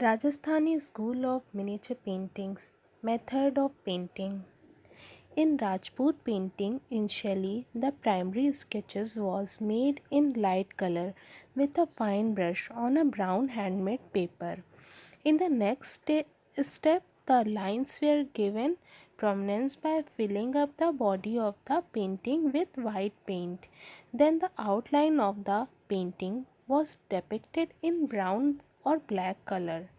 Rajasthani School of Miniature Paintings Method of Painting. In Rajput painting, initially the primary sketches was made in light color with a fine brush on a brown handmade paper. In the next step, the lines were given prominence by filling up the body of the painting with white paint. Then the outline of the painting was depicted in brown or black color,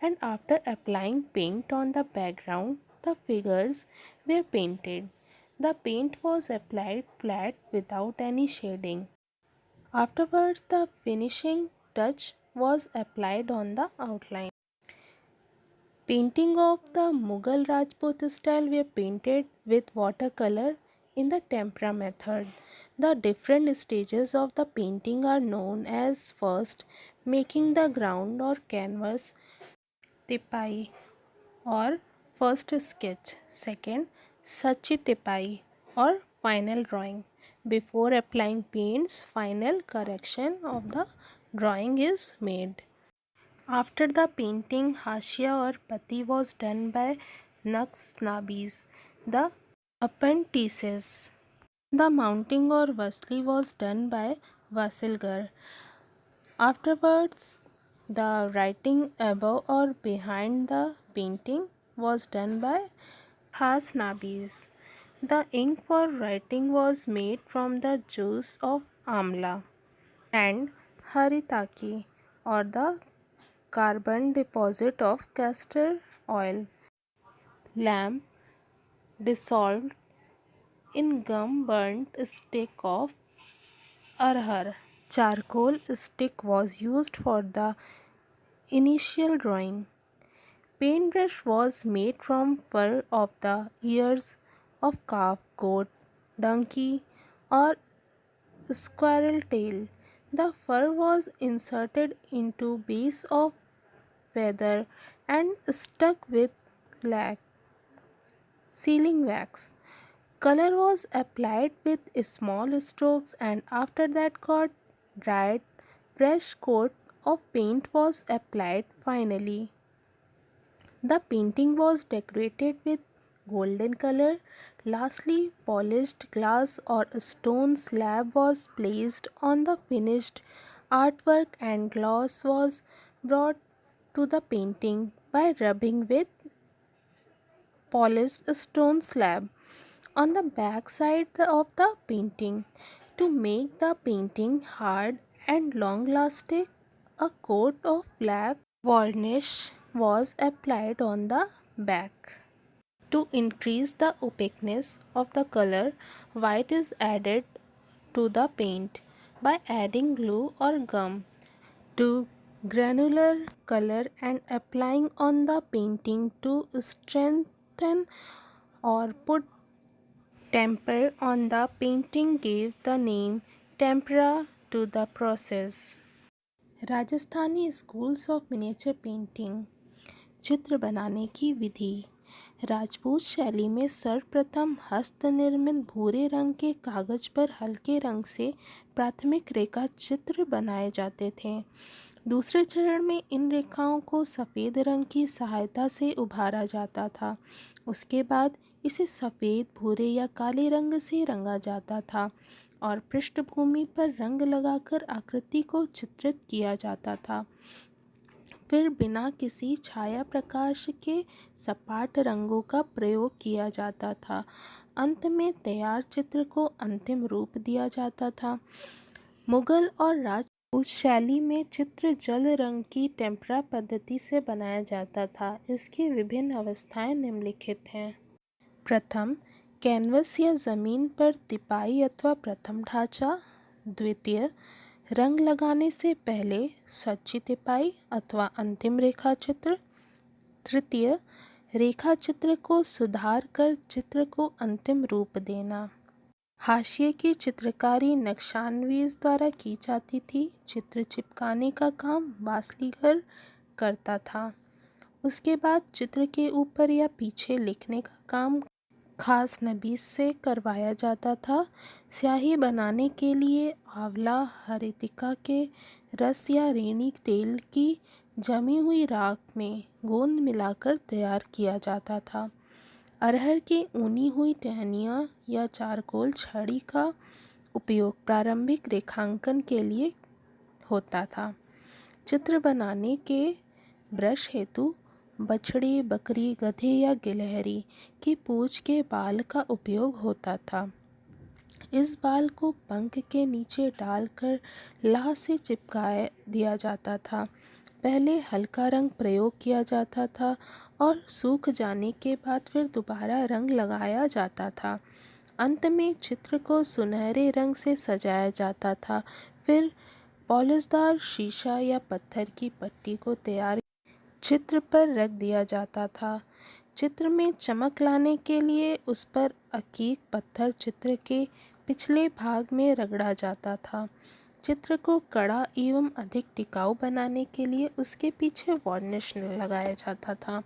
and after applying paint on the background, the figures were painted. The paint was applied flat without any shading. Afterwards, the finishing touch was applied on the outline. Painting of the Mughal Rajput style were painted with watercolor in the tempera method. The different stages of the painting are known as: first, making the ground or canvas, tipai or first sketch; second, sachi tipai or final drawing. Before applying paints, final correction of the drawing is made. After the painting, Hashia or Pati was done by Naqs Nabis, the apprentices. The mounting or Vasli was done by Vasilgar. Afterwards, the writing above or behind the painting was done by Khas Nabis. The ink for writing was made from the juice of amla and haritaki, or the carbon deposit of castor oil. Lamp dissolved in gum burnt stick of arhar. Charcoal stick was used for the initial drawing. Paintbrush was made from fur of the ears of calf, goat, donkey, or squirrel tail. The fur was inserted into base of feather and stuck with lac, sealing wax. Color was applied with small strokes, and after that got dried, fresh coat of paint was applied finally. The painting was decorated with golden color. Lastly, polished glass or stone slab was placed on the finished artwork, and gloss was brought to the painting by rubbing with polished stone slab on the back side of the painting. To make the painting hard and long lasting, a coat of black varnish was applied on the back. To increase the opaqueness of the color, white is added to the paint by adding glue or gum to granular color and applying on the painting to strengthen or put temper on the painting gave the name tempera to the process. Rajasthani schools of miniature painting. चित्र बनाने की विधि। राजपूत शैली में सर्वप्रथम हस्त निर्मित भूरे रंग के कागज पर हल्के रंग से प्राथमिक रेखा चित्र बनाए जाते थे। दूसरे चरण में इन रेखाओं को सफ़ेद रंग की सहायता से उभारा जाता था। उसके बाद इसे सफ़ेद, भूरे या काले रंग से रंगा जाता था और पृष्ठभूमि पर रंग लगाकर आकृति को चित्रित किया जाता था। फिर बिना किसी छाया प्रकाश के सपाट रंगों का प्रयोग किया जाता था। अंत में तैयार चित्र को अंतिम रूप दिया जाता था। मुगल और राजपूत शैली में चित्र जल रंग की टेम्परा पद्धति से बनाया जाता था। इसकी विभिन्न अवस्थाएं निम्नलिखित हैं। प्रथम, कैनवस या ज़मीन पर तिपाई अथवा प्रथम ढांचा। द्वितीय, रंग लगाने से पहले सच्ची तिपाई अथवा अंतिम रेखा चित्र। तृतीय, रेखा चित्र को सुधार कर चित्र को अंतिम रूप देना। हाशिए की चित्रकारी नक्शानवीस द्वारा की जाती थी। चित्र चिपकाने का काम बासलीगर करता था। उसके बाद चित्र के ऊपर या पीछे लिखने का काम खास नबीस से करवाया जाता था। स्याही बनाने के लिए आंवला, हरितिका के रस या रेनी तेल की जमी हुई राख में गोंद मिलाकर तैयार किया जाता था। अरहर की ऊनी हुई टहनियाँ या चारकोल छड़ी का उपयोग प्रारंभिक रेखांकन के लिए होता था। चित्र बनाने के ब्रश हेतु बछड़ी, बकरी, गधे या गिलहरी की पूंछ के बाल का उपयोग होता था। इस बाल को पंख के नीचे डालकर लाह से चिपका दिया जाता था। पहले हल्का रंग प्रयोग किया जाता था और सूख जाने के बाद फिर दोबारा रंग लगाया जाता था। अंत में चित्र को सुनहरे रंग से सजाया जाता था। फिर पॉलिशदार शीशा या पत्थर की पट्टी को तैयार चित्र पर रख दिया जाता था। चित्र में चमक लाने के लिए उस पर अकीक पत्थर चित्र के पिछले भाग में रगड़ा जाता था। चित्र को कड़ा एवं अधिक टिकाऊ बनाने के लिए उसके पीछे वार्निश लगाया जाता था।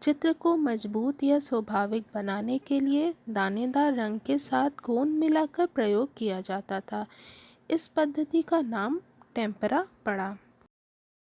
चित्र को मजबूत या स्वाभाविक बनाने के लिए दानेदार रंग के साथ गोंद मिलाकर प्रयोग किया जाता था। इस पद्धति का नाम टेम्परा पड़ा।